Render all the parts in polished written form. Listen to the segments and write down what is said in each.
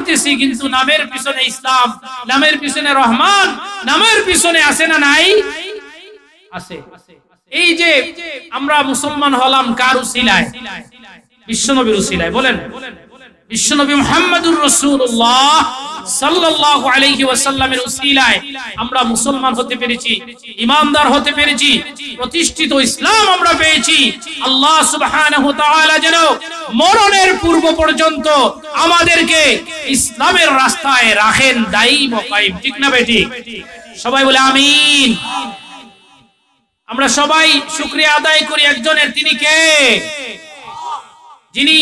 করতেছি, কিন্তু নামের পিছনে ইসলাম, নামের পিছনে রহমান, নামের পিছনে আছে না নাই? আছে। এই যে আমরা মুসলমান হলাম কার উসিলায়? বিশ্বনবীর উসিলায়। বলেন, বিশ্বনবী মুহাম্মদুর রাসূলুল্লাহ সাল্লাল্লাহু আলাইহি ওয়াসাল্লামের উসিলায় আমরা মুসলমান হতে পেরেছি, ঈমানদার হতে পেরেছি, প্রতিষ্ঠিত ইসলাম আমরা পেয়েছি। আল্লাহ সুবহানাহু ওয়া তাআলা যেন মরণের পূর্ব পর্যন্ত আমাদেরকে ইসলামের রাস্তায় রাখেন দায়ীম ও কায়েম। ঠিক না বেঠিক? সবাই বলে আমিন। আমরা সবাই শুকরিয়া আদায় করি একজনের, তিনি কে? যিনি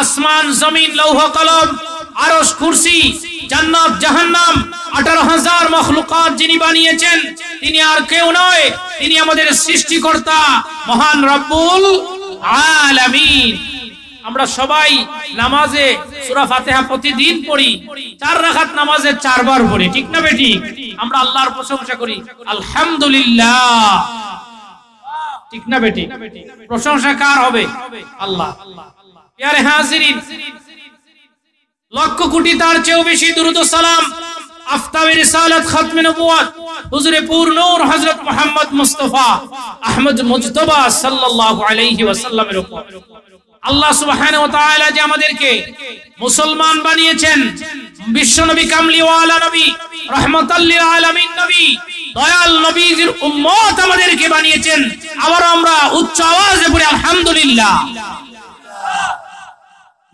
আসমান, জমিন, লৌহ কলম, আরশ, কুরসি, জান্নাত, জাহান্নাম, 18,000 মাখলুকাত যিনি বানিয়েছেন, তিনি আর কেউ নয়, তিনি আমাদের সৃষ্টিকর্তা মহান রব্বুল আলামিন। আমরা সবাই নামাজে সূরা ফাতিহা প্রতিদিন পড়ি, 4 রাকাত নামাজে 4 বার পড়ি। ঠিক না বেঠিক? আমরা আল্লাহর প্রশংসা করি, আলহামদুলিল্লাহ। ঠিক না বেঠিক? প্রশংসা কার হবে? আল্লাহ। প্যারে হাজিরিন, লক্ষ কোটি তার চেয়েও বেশি দুরূদ ও সালাম আফতাবে রিসালাত, খাতমে নবুয়ত, হুজুরে পুর নূর হযরত মুহাম্মদ মুস্তাফা আহমদ মুজতবা সাল্লাল্লাহু আলাইহি ওয়াসাল্লামের উপর। আল্লাহ সুবহানাহু ওয়া তাআলা যে আমাদেরকে মুসলমান বানিয়েছেন, বিশ্বনবী কামলিওয়ালা নবী, রাহমাতাল লিল আলামিন নবী, দয়াল নবীর উম্মত আমাদেরকে বানিয়েছেন। আবার আমরা উচ্চ আওয়াজে বলি আলহামদুলিল্লাহ।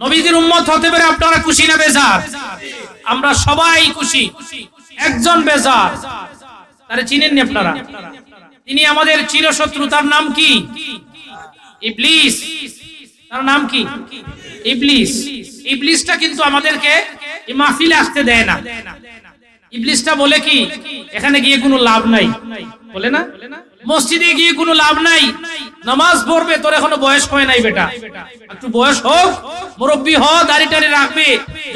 নবীর উম্মত হতে পেরে আপনারা খুশি না বেজার? আমরা সবাই খুশি, একজন বেজার। তারে চিনেননি আপনারা? তিনি আমাদের চিরশত্রু, তার নাম কি? ইবলিস। তার নাম কি? ইবলিস। ইবলিসটা কিন্তু আমাদেরকে এই মাহফিলে আসতে দেয় না। ইবলিসটা বলে কি, এখানে গিয়ে কোনো লাভ নাই, বলে না? মসজিদে গিয়ে কোনো লাভ নাই, নামাজ পড়বে, তোর এখনো বয়স হয় নাই বেটা, একটু বয়স হোক, মুরব্বী হ, দাড়ি টাড়ি রাখবে,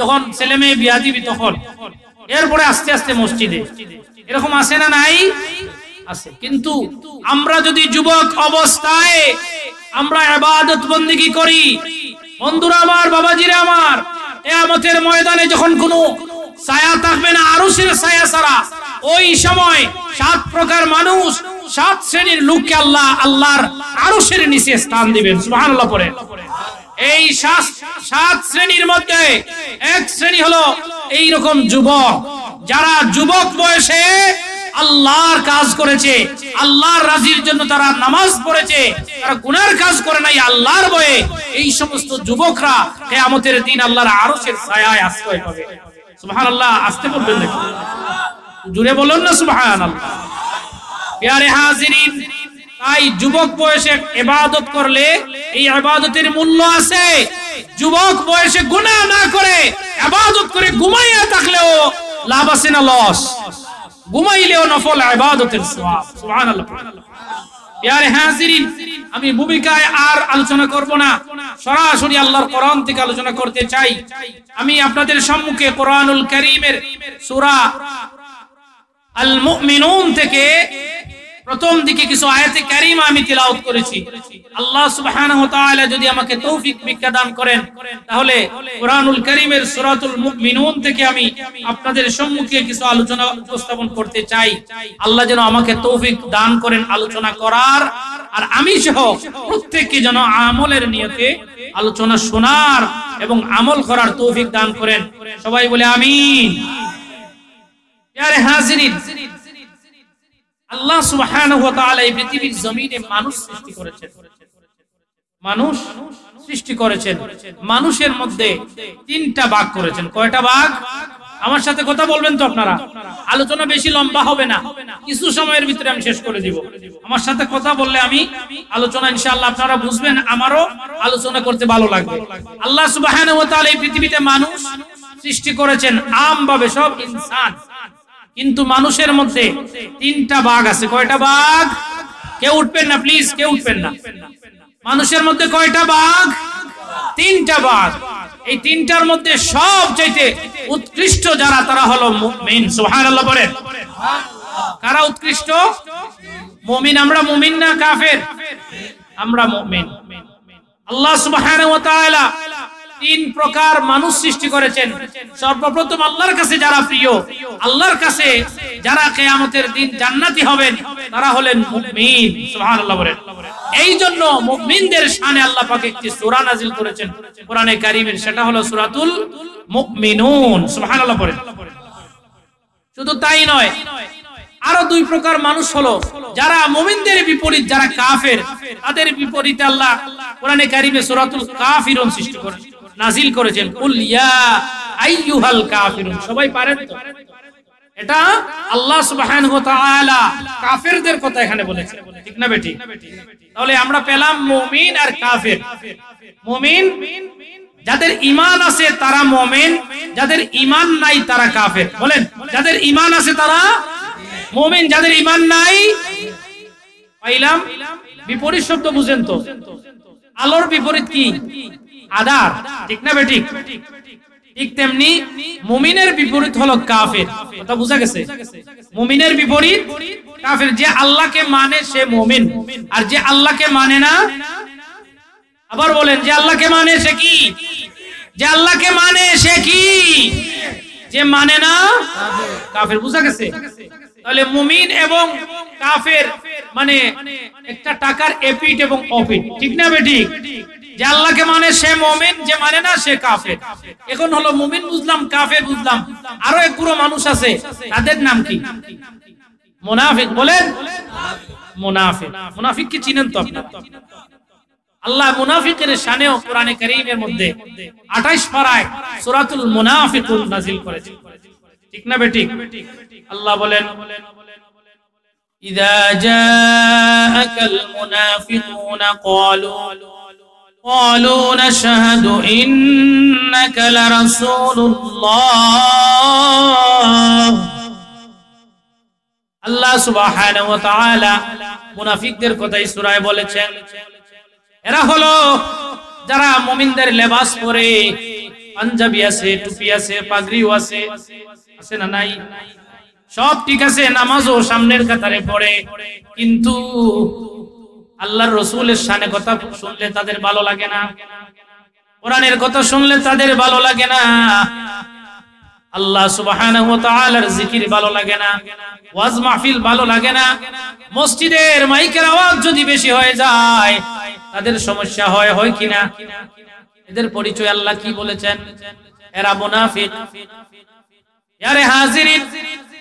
যখন ছেলে মেয়ে বিয়া দিবি তখন, এরপরে আস্তে আস্তে মসজিদে। এরকম আছে না নাই? আছে। কিন্তু আমরা যদি যুবক অবস্থায় আমরা ইবাদত বন্দেগী করি, বন্ধুরা আমার, বাবাজিরা আমার, কিয়ামতের ময়দানে যখন কোনো ছায়া থাকবে না আরশের ছায়া ছাড়া, ওই সময় 7 প্রকার মানুষ, 7 শ্রেণীর লোককে আল্লাহ আল্লাহর আরশের নিচে স্থান দিবেন। সুবহানাল্লাহ পড়ে। এই 7 শ্রেণীর মধ্যে এক শ্রেণী হলো এই রকম যুবক, যারা যুবক বয়সে আল্লাহর কাজ করেছে, আল্লাহর রাজির জন্য তারা নামাজ পড়েছে, তারা গুনার কাজ করে নাই আল্লাহর ভয়ে। এই সমস্ত যুবকরা কিয়ামতের দিন আল্লাহর আরশের ছায়ায় আশ্রয় পাবে। সুবহানাল্লাহ। আসতে বলবেন নাকি? জুড়ে বলুন না সুবহানাল্লাহ। প্যারে হাজিরিন, তাই যুবক বয়সে ইবাদত করলে এই ইবাদতের মূল্য আছে। যুবক বয়সে গুনাহ না করে ইবাদত করে ঘুমাইয়া থাকলেও লাভ আছে না লস? ঘুমাইলেও নফল ইবাদতের সওয়াব। সুবহানাল্লাহ। প্যারে হাজিরিন, আমি ভূমিকায় আর আলোচনা করব না, সরাসরি আল্লাহর কোরআন থেকে আলোচনা করতে চাই। আমি আপনাদের সম্মুখে কোরআনুল কারীমের সূরা আল মুমিনুন থেকে প্রথম দিকে কিছু আয়াতে কারীমা আমি তিলাওয়াত করেছি। আল্লাহ সুবহানাহু ওয়া তাআলা যদি আমাকে তৌফিক ভিক্ষা দান করেন, তাহলে কোরআনুল কারীমের সূরাতুল মুমিনুন থেকে আমি আপনাদের সম্মুখে কিছু আলোচনা উপস্থাপন করতে চাই। আল্লাহ যেন আমাকে তৌফিক দান করেন আলোচনা করার, আর আমি সহ প্রত্যেককে যেন আমলের নিয়তে আলোচনা শোনার এবং আমল করার তৌফিক দান করেন। সবাই বলে আমিন। প্যারে হাজিরিন, আল্লাহ সুবহানাহু ওয়া তাআলা এই পৃথিবীর জমিনে মানুষ সৃষ্টি করেছেন। মানুষ সৃষ্টি করেছেন, মানুষের মধ্যে 3টা ভাগ করেছেন। কয়টা ভাগ? আমার সাথে কথা বলবেন তো আপনারা? আলোচনা বেশি লম্বা হবে না, কিছু সময়ের ভিতরে আমি শেষ করে দিব। আমার সাথে কথা বললে আমি আলোচনা ইনশাআল্লাহ আপনারা বুঝবেন, আমারও আলোচনা করতে ভালো লাগবে। আল্লাহ সুবহানাহু ওয়া তাআলা এই পৃথিবীতে মানুষ সৃষ্টি করেছেন আমভাবে, সব ইনসান। কিন্তু মানুষের মধ্যে 3টা ভাগ আছে। কয়টা ভাগ? কেউ উঠবেন না প্লিজ, কেউ উঠবেন না। মানুষের মধ্যে কয়টা ভাগ? 3টা ভাগ। এই 3টার মধ্যে সবচাইতে উৎকৃষ্ট যারা, তারা হলো মুমিন। সুবহানাল্লাহ বলেন। কারা উৎকৃষ্ট? মুমিন। আমরা মুমিন না কাফের? আমরা মুমিন। আল্লাহ সুবহানাহু ওয়া তাআলা তিন প্রকার মানুষ সৃষ্টি করেছেন। সর্বপ্রথম আল্লাহর কাছে যারা প্রিয়, আল্লাহর কাছে যারা কিয়ামতের দিন জান্নাতি হবেন, তারা হলেন মুমিন। সুবহানাল্লাহ বলেন। এই জন্য মুমিনদের শানে আল্লাহ পাক একটি সূরা নাযিল করেছেন কোরআনে কারীমের, সেটা হলো সূরাতুল মুমিনুন। সুবহানাল্লাহ বলেন। শুধু তাই নয়, আরো দুই প্রকার মানুষ হলো যারা মুমিনদের বিপরীত, যারা কাফের, তাদের বিপরীতে আল্লাহ কোরআনে কারীমে সূরাতুল কাফিরুন সৃষ্টি করেছেন, নাযিল করেছেন। কুল ইয়া আইয়ুহাল কাফিরুন। সবাই পারেন তো? এটা আল্লাহ সুবহানাহু ওয়া তাআলা কাফেরদের কথা এখানে বলেছেন, ঠিক না বেটি? তাহলে আমরা পেলাম মুমিন আর কাফের। মুমিন যাদের ঈমান আছে তারা মুমিন, যাদের ঈমান নাই তারা কাফের। বলেন, যাদের ঈমান আছে তারা মুমিন, যাদের ঈমান নাই। পাইলাম বিপরীত শব্দ বুঝেন তো? আলোর বিপরীত কি? আধার, ঠিক না বেটি? ঠিক তেমনি মুমিনের বিপরীত হলো কাফের। কথা বুঝা গেছে? মুমিনের বিপরীত কাফের। যে আল্লাহকে মানে সে মুমিন, আর যে আল্লাহকে মানে না, আবার বলেন, যে আল্লাহকে মানে সে কি? যে আল্লাহকে মানে সে কি? যে মানে না কাফের। বুঝা গেছে? তাহলে মুমিন এবং কাফের মানে একটা টাকার এপিট এবং অপিট, ঠিক না বেটি? যে আল্লাহকে মানে সে মুমিন, যে মানে না সে কাফের। এখন হলো মুমিন বুঝলাম, কাফের বুঝলাম, আরো এক পুরো মানুষ আছে, তাদের নাম কি? মুনাফিক। বলেন, মুনাফিক। মুনাফিক কি চিনেন তো আপনারা? আল্লাহ মুনাফিকের শানেও কোরআনে কারীমের মধ্যে 28 পারায় সূরাতুল মুনাফিকুন নাযিল করেছেন, ঠিক না বেটি? আল্লাহ বলেন, ইযা জাআকাল মুনাফিকুনা ক্বালু নাশহাদু ইন্নাকা লারাসূলুল্লাহ। আল্লাহ সুবহানাহু ওয়া তাআলা মুনাফিকদের কথা এই সূরায় বলেছেন। এরা হলো যারা মুমিনদের লেবাস পরে, পাঞ্জাবি আছে, টুপি আছে, পাগড়িও আছে, আছে না নাই? সব ঠিক আছে, নামাজও সামনের কাতারে পড়ে, কিন্তু আল্লাহর রাসূলের শানে কথা শুনলে তাদের ভালো লাগে না, কোরআনের কথা শুনলে তাদের ভালো লাগে না, আল্লাহ সুবহানাহু ওয়া তাআলার জিকির ভালো লাগে না, ওয়াজ মাহফিল ভালো লাগে না, মসজিদের মাইকের আওয়াজ যদি বেশি হয়ে যায় তাদের সমস্যা হয় কিনা? এদের পরিচয় আল্লাহ কি বলেছেন? এরা মুনাফিক। আরে হাজিরিন,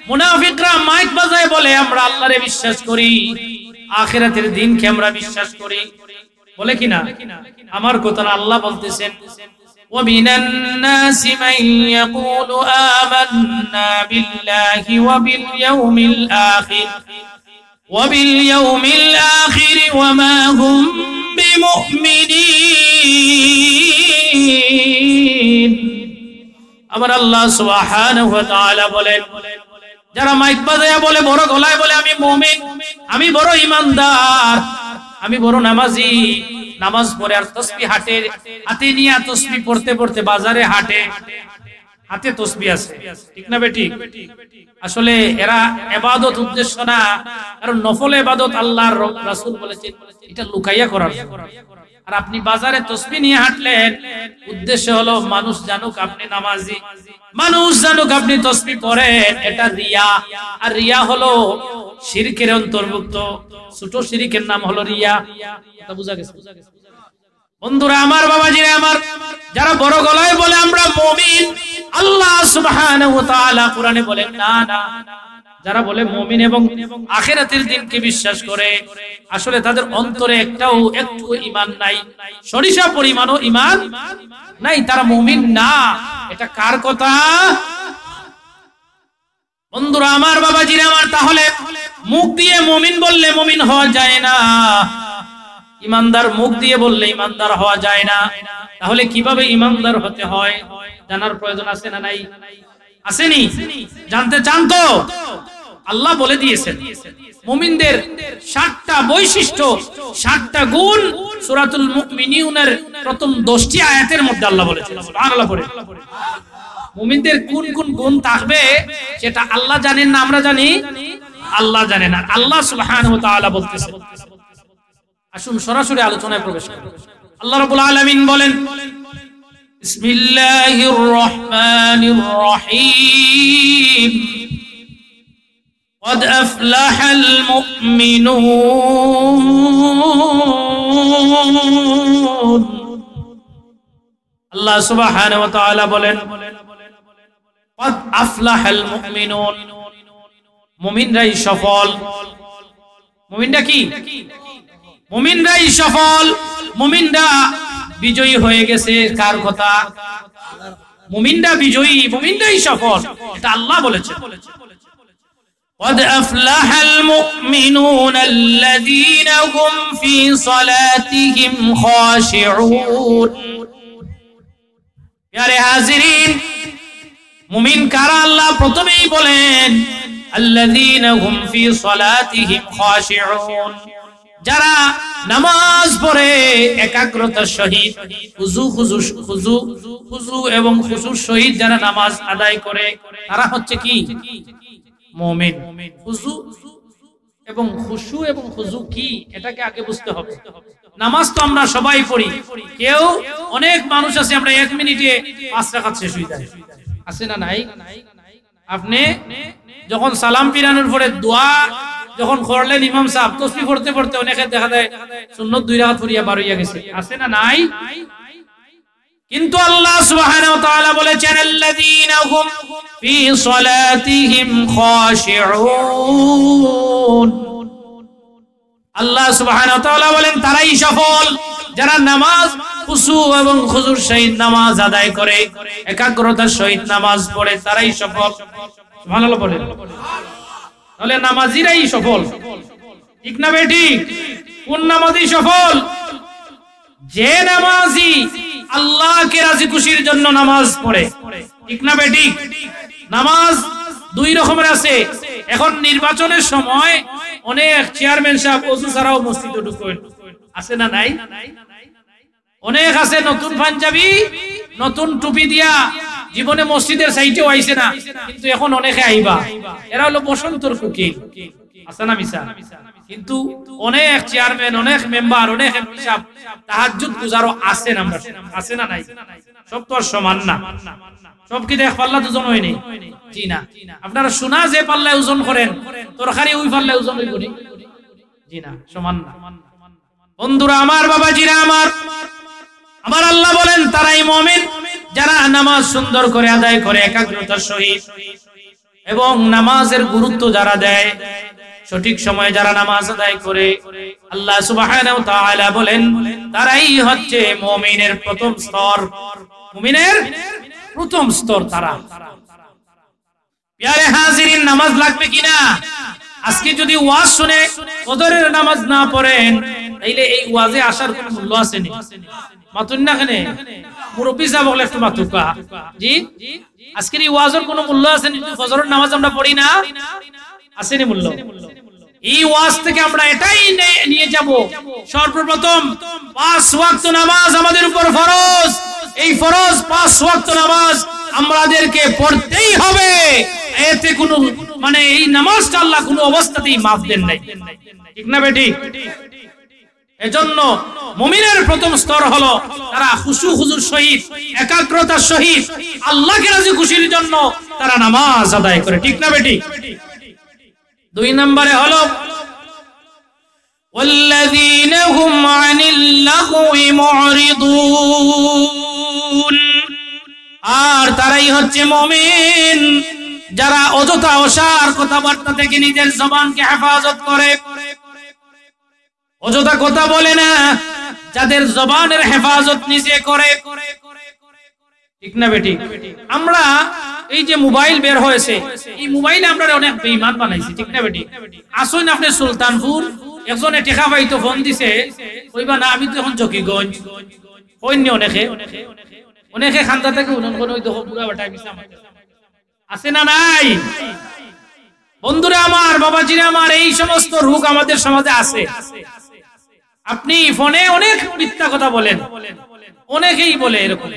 মুনাফিকরা মাইক বাজায় বলে আমরা আল্লাহরে বিশ্বাস করি, আখিরাতের দিনকে আমরা বিশ্বাস করি, বলে কিনা? আমার কথা না, আল্লাহ বলতেছেন, وَمِنَ النَّاسِ مَن يَقُولُ آمَنَّا بِاللَّهِ وَبِالْيَوْمِ الْآخِرِ وَمَا هُمْ بِمُؤْمِنِينَ। আবার আল্লাহ সুবহানাহু ওয়া তাআলা বলেন, যারা মাইক বাজায়া বলে, বড় গলায় বলে আমি মুমিন, আমি বড় ঈমানদার, আমি বড় নামাজি, নামাজ পড়ে আর তাসবিহ হাতে নিয়ে তাসবিহ পড়তে পড়তে বাজারে হাঁটে, হাতে তাসবিহ আছে, ঠিক না বেটি? আসলে এরা ইবাদত উদ্দেশ্য না, কারণ নফল ইবাদত আল্লাহর রাসূল বলেছেন এটা লুকাইয়া করার। আর আপনি বাজারে তাসবিহ নিয়ে হাঁটলেন, উদ্দেশ্য হলো মানুষ জানুক আপনি নামাজি, মানুষ জানুক আপনি তাসবিহ পড়েন, এটা রিয়া। আর রিয়া হলো শিরকের অন্তর্ভুক্ত, ছোট শিরকের নাম হলো রিয়া। কথা বুঝা গেছে? বন্ধুরা আমার, বাবাজিরা আমার, যারা বড় গলায় বলে আমরা মুমিন, আল্লাহ সুবহানাহু ওয়া তাআলা কোরআনে বলেন না না, যারা বলে মুমিন এবং আখিরাতের দিনকে বিশ্বাস করে, আসলে তাদের অন্তরে একটু ঈমান নাই, সরিষা পরিমাণও ঈমান নাই, তারা মুমিন না। এটা কার কথা? বন্ধুরা আমার, বাবাজিরা আমার, তাহলে মুখ দিয়ে মুমিন বললে মুমিন হওয়া যায় না, ঈমানদার মুখ দিয়ে বললে ঈমানদার হওয়া যায় না। তাহলে কিভাবে ঈমানদার হতে হয় জানার প্রয়োজন আছে না নাই? আসেনি? জানতে চান তো? আল্লাহ বলে দিয়েছেন মুমিনদের 7টা বৈশিষ্ট্য, 7টা গুণ সূরাতুল মুমিনুনের প্রথম 10টি আয়াতের মধ্যে আল্লাহ বলেছেন। সুবহানাল্লাহ পড়ে। মুমিনদের কোন কোন গুণ থাকবে সেটা আল্লাহ জানেন না, আমরা জানি? আল্লাহ জানেন। আর আল্লাহ সুবহানাহু ওয়া তাআলা বলতেছেন। আসুন সরাসরি আলোচনায় প্রবেশ করি। আল্লাহ রাব্বুল আলামিন বলেন, বিসমিল্লাহির রহমানির রহিম قد أفلح المؤمنون আল্লাহ সুবহানাহু ওয়া তাআলা বলেন قد أفلح المؤمنون মুমিনরাই সফল। মুমিনরা কি? মুমিনরাই সফল, মুমিনরা বিজয়ী হয়ে গেছে। কার কথা? মুমিনরা বিজয়ী, মুমিনরাই সফল, এটা আল্লাহ বলেছেন। قد أفلح المؤمنون الذين هم في صلاتهم خاشعون প্যারে হাজিরিন, মুমিন কারা আল্লাহ প্রথমেই বলেন الذين هم في صلاتهم خاشعون, যারা নামাজ পড়ে একাগ্রতার সহিত খুজু এবং খুশুর সহিত যারা নামাজ আদায় করে তারা হচ্ছে কি? মুমিন। খুজু এবং খুশু এবং খুজু কি এটাকে আগে বুঝতে হবে। নামাজ তো আমরা সবাই পড়ি, কেউ অনেক মানুষ আছে আমরা 1 মিনিটে 5 রাকাত শেষ হয়ে যায়, আছে না নাই? আপনি যখন সালাম ফিরানোর পরে দোয়া যখন করলেন ইমাম সাহেব তাসবিহ পড়তে পড়তে অনেকে দেখা যায় সুন্নত 2 রাকাত পড়িয়া বার হইয়া গেছে, আছে না নাই? কিন্তু আল্লাহ সুবহানাহু ওয়া তাআলা বলেছেন আল্লাযীনা হুম ফি সালাতিহিম খাশিউন, আল্লাহ সুবহানাহু ওয়া তাআলা বলেন তারাই সফল যারা নামাজ খুশু এবং খুজুর সহিত নামাজ আদায় করে, একাগ্রতার সহিত নামাজ পড়ে, তারাই সফল। সুবহানাল্লাহ বলেন। তাহলে নামাজিরাই সফল, ঠিক না বেঠিক? কোন নামাজি সফল? যে নামাজি আল্লাহকে রাজি খুশির জন্য নামাজ পড়ে, ঠিক না বেঠিক? নামাজ 2 রকমের আছে। এখন নির্বাচনের সময় অনেক চেয়ারম্যান সাহেব ওযু ছাড়াও মসজিদে ঢুকেন, আছে না নাই? অনেক আছে নতুন পাঞ্জাবি নতুন টুপি দিয়া জীবনে মসজিদের সাইডেও আইছে না, কিন্তু এখন অনেকে আইবা, এরা হলো বসন্তর কুকি, আছে না মিছা? কিন্তু অনেক চেয়ারম্যান, অনেক মেম্বার, অনেক এমপি সাহেব তাহাজ্জুদ গুজারও আছেন, আমরা আছে না নাই? সব তো আর সমান না, সব কি দেখ পাল্লা দুজন হয় নাই? জি না। আপনারা শোনা যে পাল্লায় ওজন করেন তরকারি ওই পাল্লায় ওজন হইব নি? জি না, সমান না। বন্ধুরা আমার, বাবাজিরা আমার, আমার আল্লাহ বলেন তারাই মুমিন যারা নামাজ সুন্দর করে আদায় করে একাগ্রতার সহিত, এবং নামাজের গুরুত্ব যারা দেয়, সঠিক সময়ে যারা নামাজ আদায় করে, আল্লাহ সুবহানাহু ওয়া তাআলা বলেন তারাই হচ্ছে মুমিনের প্রথম স্তর। মুমিনের প্রথম স্তর তারা। প্যারে হাজিরিন, নামাজ লাগবে কিনা? আজকে যদি ওয়াজ শুনে ফজরের নামাজ না পড়েন তাইলে এই ওয়াজে আসার কোনো মূল্য আছে নি? মাতুন না কেন? মুরব্বি সাহেব বলে একটু মাতুকা জি, আজকের এই ওয়াজের কোনো মূল্য আছে নি যদি ফজরের নামাজ আমরা পড়ি না? আছে নি মূল্য? এই ওয়াজ থেকে আমরা এটাই নিয়ে যাব, সর্বপ্রথম 5 ওয়াক্ত নামাজ আমাদের উপর ফরজ। এই ফরজ 5 ওয়াক্ত নামাজ আমাদেরকে পড়তেই হবে। এতে কোনো মানে এই নামাজটা আল্লাহ কোনো অবস্থাতেই মাফ দেন নাই, ঠিক না বেটি? এজন্য মুমিনের প্রথম স্তর হলো তারা খুশু খুজুর সহিত একাগ্রতার সহিত আল্লাহকে রাজি খুশির জন্য তারা নামাজ আদায় করে, ঠিক না বেটি? 2 নম্বরে হলো ওয়াল্লাযীনা হুম আনিল লাগওয়ি মুরিদুন, আর তারাই হচ্ছে মুমিন যারা অযথা অসার কথাবার্তা থেকে নিজের জবানকে হেফাজত করে, অযথা কথা বলে না, যাদের জবানের হেফাজত নিজে করে, ঠিক না বেটি? আমরা এই যে মোবাইল বের হয়েছে, এই মোবাইলে আমরা অনেক বেঈমান বানাইছি, ঠিক না বেটি? আসুন আপনি সুলতানপুর একজনে টেকা পাইতো ফোন দিছে, কইবা না আমি তো এখন জকিগঞ্জ, কইনি অনেকে অনেকে খান্দা থেকে উনন কোন ওই দেখো পুরা বাটা বিছা আছে না নাই? বন্ধুরা আমার, বাবাজিরা আমার, এই সমস্ত রোগ আমাদের সমাজে আছে। আপনি ফোনে অনেক মিথ্যা কথা বলেন, অনেকেই বলে এরকম।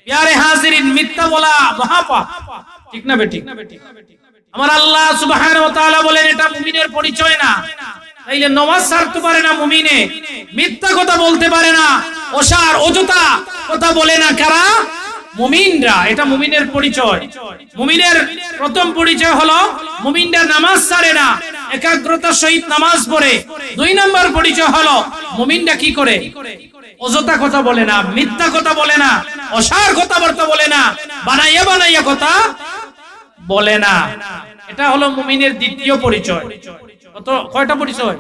প্যারে হাজিরিন, মিথ্যা বলা মহাপাপ, ঠিক না বেটি? আমার আল্লাহ সুবহানাহু ওয়া তাআলা বলেন এটা মুমিনের পরিচয় না। তাইলে নামাজ ছাড়তে পারে না মুমিনে, মিথ্যা কথা বলতে পারে না, অসার অযথা কথা বলে না কারা? মুমিনরা। এটা মুমিনের পরিচয়। মুমিনের প্রথম পরিচয় হলো মুমিনরা নামাজ ছাড়ে না, একাগ্রতার সহিত নামাজ পড়ে। 2 নম্বর পরিচয় হলো মুমিনরা কি করে? অযথা কথা বলে না, মিথ্যা কথা বলে না, অসার কথাবার্তা বলে না, বানাইয়া বানাইয়া কথা বলে না। এটা হলো মুমিনের দ্বিতীয় পরিচয়। কত কয়টা পরিচয়?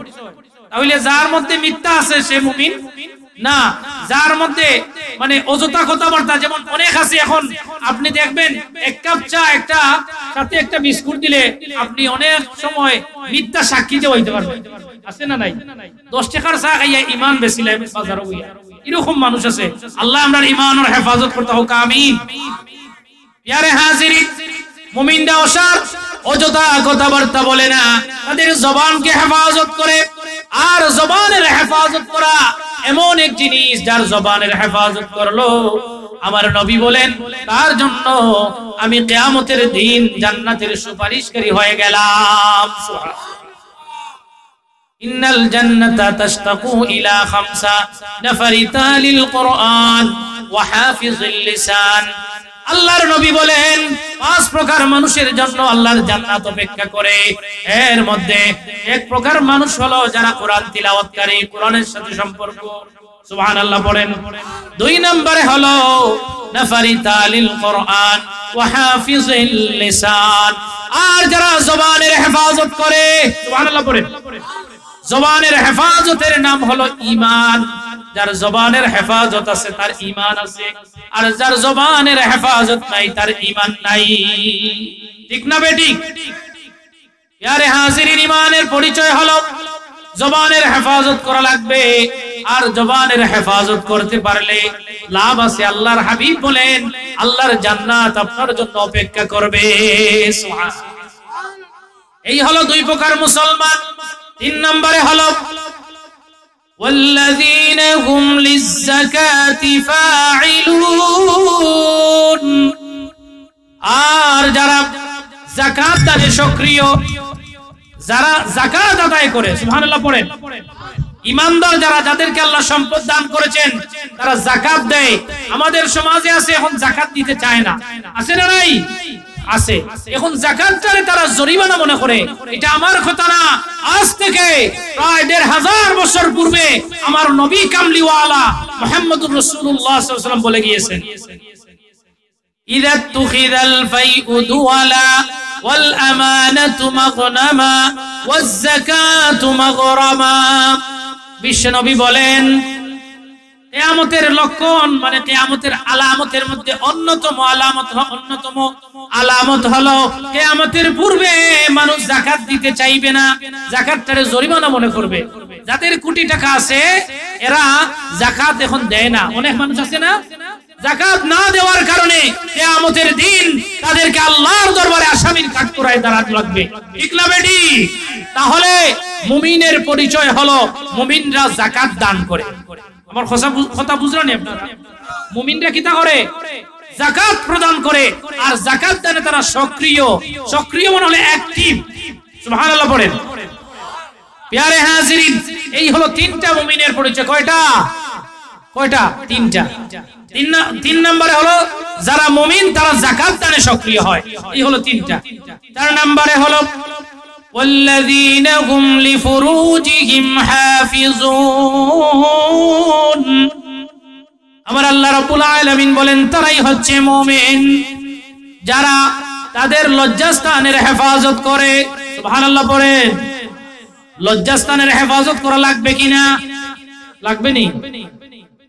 তাহলে যার মধ্যে মিথ্যা আছে সে মুমিন না। যার মধ্যে মানে অযথা কথাবার্তা, যেমন অনেক আছে এখন আপনি দেখবেন 1 কাপ চা একটা সাথে একটা বিস্কুট দিলে আপনি অনেক সময় মিথ্যা সাক্ষী দিয়ে হইতে পারবেন। আছে না নাই? 10 টাকার চা খাইয়া ঈমান বেচিলে বাজারে হইয়া, এরকম মানুষ আছে। আল্লাহ আমরার ঈমানের হেফাজত করতে হোক, আমিন। প্রিয় হাজিরিন, মুমিনরা অসার অযথা কথাবার্তা বলে না, তাদের জবানকে হেফাজত করে। আর জবানের হেফাজত করা এমন এক জিনিস, যার জবানের হেফাজত করলো আমার নবী বলেন তার জন্য আমি কিয়ামতের দিন জান্নাতের সুপারিশকারী হয়ে গেলাম। ইন্নাল জান্নাতা তাশতাকু ইলা 5 নাফারি তালিল কুরআন ওয়া হাফিজিল লিসান। আল্লাহর নবী বলেন 5 প্রকার মানুষের জন্য আল্লাহর জান্নাত অপেক্ষা করে। এর মধ্যে 1 প্রকার মানুষ হলো যারা কোরআন তিলাওয়াতকারী, কোরআনের সাথে সম্পর্ক। সুবহানাল্লাহ পড়েন। 2 নম্বরে হলো নাফারি তালিল কুরআন ওয়া হাফিজিল লিসান। আর যারা জবানের হেফাজত করে, সুবহানাল্লাহ পড়েন। জবানের হেফাজতের নাম হলো ঈমান। যার জবানের হেফাজত আছে তার ঈমান আছে, আর যার জবানের হেফাজত নাই তার ঈমান নাই। ঠিক না বেঠিক? ইয়ারে হাজিরিন, ঈমানের পরিচয় হলো জবানের হেফাজত করা লাগবে। আর জবানের হেফাজত করতে পারলে লাভ আছে। আল্লাহর হাবিব বলেন আল্লাহর জান্নাত আপনার জন্য অপেক্ষা করবে। এই হলো 2 প্রকার মুসলমান। 3 নম্বরে হলো والذين هم للزكاة فاعلون। আর যারা যাকাত দানে সক্রিয়, যারা যাকাত আদায় করে, সুবহানাল্লাহ পড়েন। ঈমানদার যারা, যাদেরকে আল্লাহ সম্পদ দান করেছেন, তারা যাকাত দেয়। আমাদের সমাজে আছে এখন যাকাত দিতে চায় না, আছে না নাই? আছে। এখন যাকাতটারে তারা জরিমানা মনে করে। এটা আমার কথা না, আজ থেকে প্রায় 1500 বছর পূর্বে আমার নবী কামলিওয়ালা মুহাম্মদুর রাসূলুল্লাহ সাল্লাল্লাহু আলাইহি ওয়াসাল্লাম বলে গিয়েছেন, ইযা তুখিযাল ফাইউ দুওয়ালা ওয়াল আমানাতু মাগনামা ওয়াজ যাকাতু মাগরামা। বিশ্বনবী বলেন কিয়ামতের লক্ষণ, মানে কিয়ামতের আলামতের মধ্যে অন্যতম আলামত হলো কিয়ামতের পূর্বে মানুষ যাকাত দিতে চাইবে না, যাকাতটারে জরিমানা মনে করবে। যাদের কোটি টাকা আছে এরা যাকাত এখন দেয় না। অনেক মানুষ আছে না, যাকাত না দেওয়ার কারণে কিয়ামতের দিন তাদেরকে আল্লাহর দরবারে আসামির কাঠগড়ায় দাঁড়াতে লাগবে। ঠিক না বেটি? তাহলে মুমিনের পরিচয় হলো মুমিনরা যাকাত দান করে। আমার কথা বুঝলেন আপনারা? মুমিনরা কি তা করে? যাকাত প্রদান করে। আর যাকাত দানে তারা সক্রিয়। সক্রিয় মানে হলো অ্যাক্টিভ। সুবহানাল্লাহ পড়েন। প্রিয় হাজিরিন, এই হলো 3টা মুমিনের পরিচয়। কয়টা? 3টা। 3 নম্বরে হলো যারা মুমিন তারা যাকাত দানে সক্রিয় হয়। এই হলো 3টা। 4 নম্বরে হলো والذين هم لفروجهم حافظون। আমার আল্লাহ রাব্বুল আলামিন বলেন তারাই হচ্ছে মুমিন যারা তাদের লজ্জাস্থানের হেফাজত করে। সুবহানাল্লাহ পড়েন। লজ্জাস্থানের হেফাজত করা লাগবে কিনা? লাগবে নি?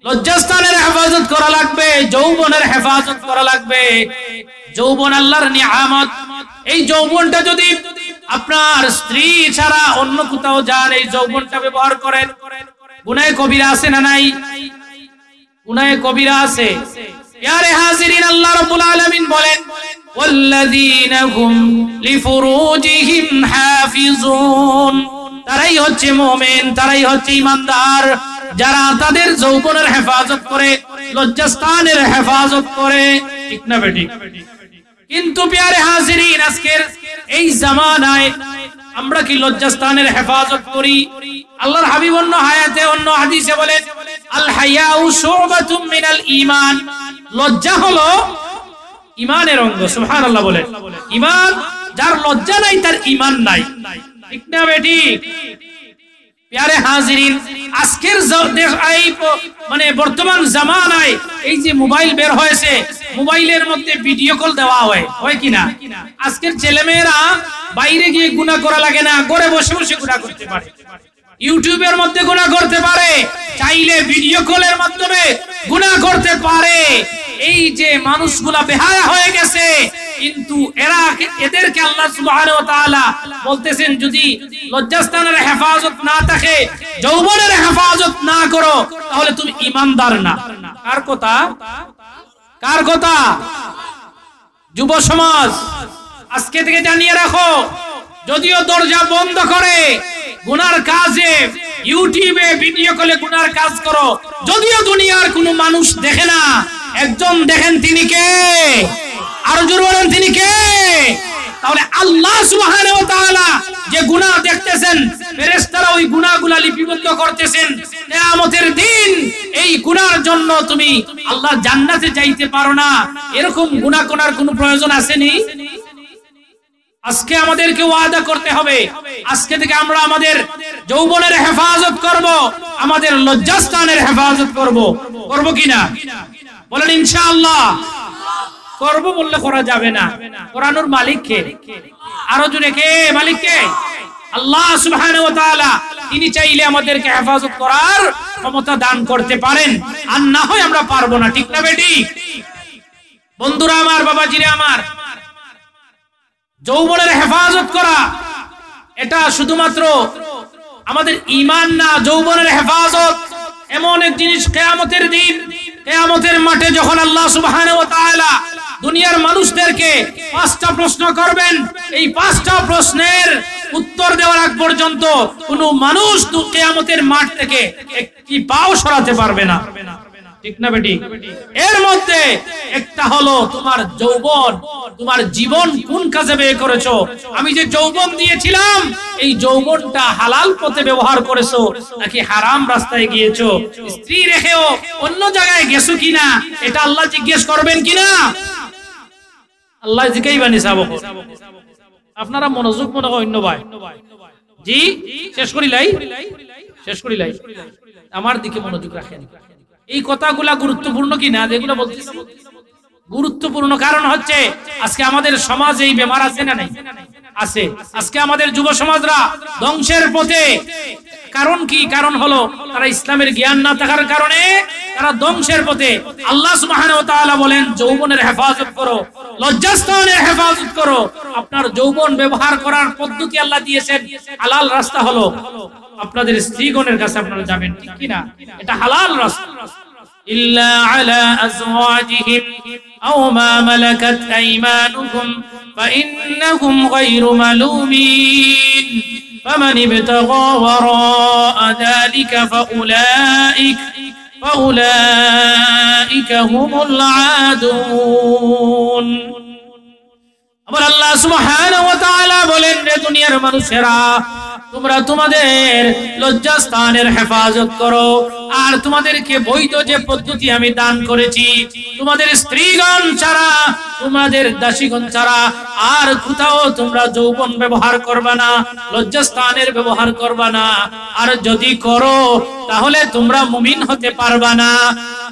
লজ্জাস্থানের হেফাজত করা লাগবে, যৌবনের হেফাজত করা লাগবে। যৌবন আল্লাহর নিয়ামত। এই যৌবনটা যদি আপনার স্ত্রী ছাড়া অন্য কোথাও যান, এই যৌবনটা ব্যবহার করেন, গুনাহে কবিরা আছে না নাই? গুনাহে কবিরা আছে। প্রিয় হাজিরিন, আল্লাহ রাব্বুল আলামিন বলেন ওয়াল্লাযীনা হুম লিফুরুজিহিম হাফিজুন। তারাই হচ্ছে মুমিন, তারাই হচ্ছে ঈমানদার যারা তাদের যৌবনের হেফাজত করে, লজ্জাস্থানের হেফাজত করে। ঠিক না বেঠিক? কিন্তু প্রিয় হাজিরিন, আজকের এই জামানায় আমরা কি লজ্জাস্থানের হেফাজত করি? আল্লাহর হাবিব অন্য আয়াতে অন্য হাদিসে বলেন আল হায়াউ শুবাতুম মিনাল ঈমান, লজ্জা হলো ঈমানের অঙ্গ। সুবহানাল্লাহ বলেন। ঈমান, যার লজ্জা নাই তার ঈমান নাই। ঠিক না বেটি? প্যারে হাজিরিন, আজকের মানে বর্তমান জামানায় এই যে মোবাইল বের হয়েছে, মোবাইলের মধ্যে ভিডিও কল দেওয়া হয় কিনা? আজকের ছেলেমেয়েরা বাইরে গিয়ে গুনাহ করা লাগে না, ঘরে বসে বসে গুনাহ করতে পারে। ইউটিউবের মধ্যে গুনাহ করতে পারে, চাইলে ভিডিও কলের মাধ্যমে গুনাহ করতে পারে। এই যে মানুষগুলা বেহায়া হয়ে গেছে, কিন্তু এদেরকে আল্লাহ সুবহানাহু ওয়া তাআলা বলতেছেন, যদি লজ্জাস্থানের হেফাজত না থাকে, যৌবনের হেফাজত না করো, তাহলে তুমি ঈমানদার না। কার কথা? কার কথা? যুব সমাজ, আজকে থেকে জানিয়ে রাখো, যদিও দরজা বন্ধ করে গুনার কাজে ইউটিউবে ভিডিও কলে গুনার কাজ করো, যদিও দুনিয়ার কোনো মানুষ দেখে না, একজন দেখেন, তিনি কে? আরো জোরে বলেন, তিনি কে? তাহলে আল্লাহ সুবহানাহু ওয়া তাআলা যে গুনাহ দেখতেছেন, ফেরেশতারা ওই গুনাহগুলো লিপিবদ্ধ করতেছেন। কিয়ামতের দিন এই গুনার জন্য তুমি আল্লাহ জান্নাতে যাইতে পারো না, এরকম গুনাহ করার কোনো প্রয়োজন আসেনি। আজকে আমাদেরকে ওয়াদা করতে হবে, আজকে থেকে আমরা আমাদের যৌবনের হেফাজত করব, আমাদের লজ্জাস্থানের হেফাজত করব। করব কিনা? বলেন ইনশাআল্লাহ। করব বললে করা যাবে না। কোরআনুর মালিক কে? আরো জোরে, কে মালিক? কে? আল্লাহ সুবহানাহু ওয়া তাআলা। তিনি চাইলে আমাদেরকে হেফাজত করার ক্ষমতা দান করতে পারেন, আর না হয় আমরা পারবো না। ঠিক না বেটি? বন্ধুরা আমার, বাবাজিরা আমার, যৌবনের হেফাজত করা এটা শুধুমাত্র আমাদের ঈমান না, যৌবনের হেফাজত এমন এক জিনিস, কিয়ামতের দিন, কিয়ামতের মাঠে যখন আল্লাহ সুবহানাহু ওয়া তাআলা দুনিয়ার মানুষদেরকে 5টা প্রশ্ন করবেন, এই 5টা প্রশ্নের উত্তর দেওয়ার আগ পর্যন্ত কোনো মানুষ কিয়ামতের মাঠ থেকে একটি পাও সরাতে পারবে না। ঠিক না বেটি? এর মধ্যে একটা হলো তোমার যৌবন, তোমার জীবন কোন কাজে ব্যয় করেছো। আমি যে যৌবন দিয়েছিলাম, এই যৌবনটা হালাল পথে ব্যবহার করেছো নাকি হারাম রাস্তায় গিয়েছো? স্ত্রী রেখেও অন্য জায়গায় গেছো কিনা, এটা আল্লাহ জিজ্ঞেস করবেন কিনা? আল্লাহ জিজ্ঞাইবানি সাবক। আপনারা মনোযোগ মনে হয় অন্য ভাই। জি, শেষ করিলাই, শেষ করিলাই। আমার দিকে মনোযোগ রাখেন। এই কথাগুলা গুরুত্বপূর্ণ কিনা যেগুলো বলতেছি? গুরুত্বপূর্ণ। কারণ হচ্ছে আজকে আমাদের সমাজে এই বেমার আছে না নাই? আছে। আজকে আমাদের যুব সমাজরা ধ্বংসের পথে। কারণ কি? কারণ হলো তারা ইসলামের জ্ঞান না থাকার কারণে তারা ধ্বংসের পথে। আল্লাহ সুবহানাহু ওয়া তাআলা বলেন, যৌবনের হেফাজত করো, লজ্জাস্থানের হেফাজত করো। আপনার যৌবন ব্যবহার করার পদ্ধতি আল্লাহ দিয়েছেন, হালাল রাস্তা হলো আপনাদের স্ত্রীগণের কাছে আপনারা যাবেন। ঠিক কি না? এটা হালাল রাস্তা। ইল্লা আলা আজওয়াজিহিম আও মা মালাকাত আইমানুহুম ফাইন্নাহুম গায়রু মালুমিন ফামান ইবতাগা ওয়ারাআ যালিকা ফাউলাইকা হুমুল আদুন। আবার আল্লাহ সুবহানাহু ওয়া তাআলা বলেন, রে দুনিয়ার মানুষেরা, তোমরা তোমাদের লজ্জাস্থানের হেফাজত করো, আর তোমাদেরকে বৈধ যে পদ্ধতি আমি দান করেছি, তোমাদের স্ত্রীগণ ছাড়া, তোমাদের দাসীগণ ছাড়া আর কোথাও তোমরা যৌবন ব্যবহার করবা না, লজ্জাস্থানের ব্যবহার করবা না। আর যদি করো তাহলে তোমরা মুমিন হতে পারবা না।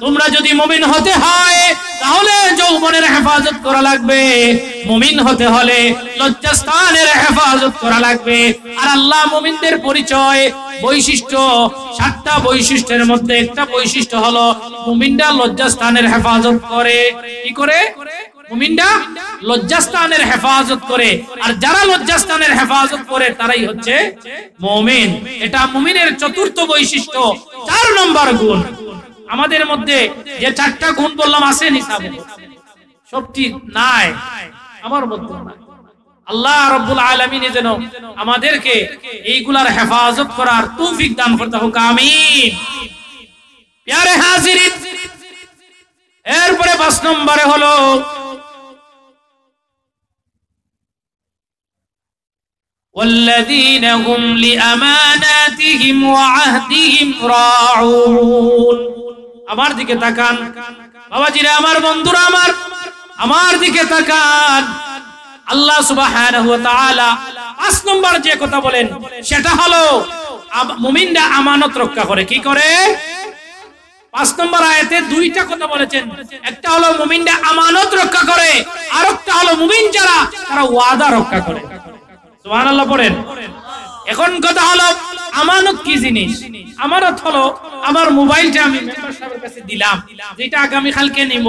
তোমরা যদি মুমিন হতে হয় তাহলে যৌবনের হেফাজত করা লাগবে, মুমিন হতে হলে লজ্জাস্থানের হেফাজত করা লাগবে। আর আল্লাহ মুমিনদের পরিচয়, বৈশিষ্ট্য, 7টা বৈশিষ্ট্যের মধ্যে একটা বৈশিষ্ট্য হলো মুমিনরা লজ্জাস্থানের হেফাজত করে। কি করে? মুমিনরা লজ্জাস্থানের হেফাজত করে। আর যারা লজ্জাস্থানের হেফাজত করে তারাই হচ্ছে মুমিন। এটা মুমিনের 4র্থ বৈশিষ্ট্য, 4 নম্বর গুণ। আমাদের মধ্যে যে 4টা গুণ বললাম আছে নিসাবে, সবটি নাই আমার মধ্যে। আল্লাহ রাব্বুল আলামিন যেন আমাদেরকে এইগুলার হেফাজত করার তৌফিক দান করতে হোক, আমিন। প্যারে হাজিরিন, এরপরে 5 নম্বরে হলো والذين هم لأماناتهم وعهدهم راعون আমার দিকে তাকান বাবাজিরা আমার বন্ধুরা আমার দিকে তাকান আল্লাহ সুবহানাহু ওয়া তাআলা 5 নম্বর যে কথা বলেন সেটা হলো মুমিনরা আমানত রক্ষা করে কি করে 5 নম্বর আয়াতে দুইটা কথা বলেছেন একটা হলো মুমিনরা আমানত রক্ষা করে আর একটা হলো মুমিন যারা তারা ওয়াদা রক্ষা করে সুবহানাল্লাহ পড়েন এখন কথা হলো আমানত কি জিনিস আমানত হলো আমার মোবাইলটা আমি মেম্বার সাহেবের কাছে দিলাম যেটা আগামী কালকে নিব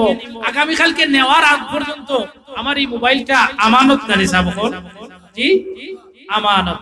আগামী কালকে নেওয়ার আগ পর্যন্ত আমার এই মোবাইলটা আমানত না নিসাব জি আমানত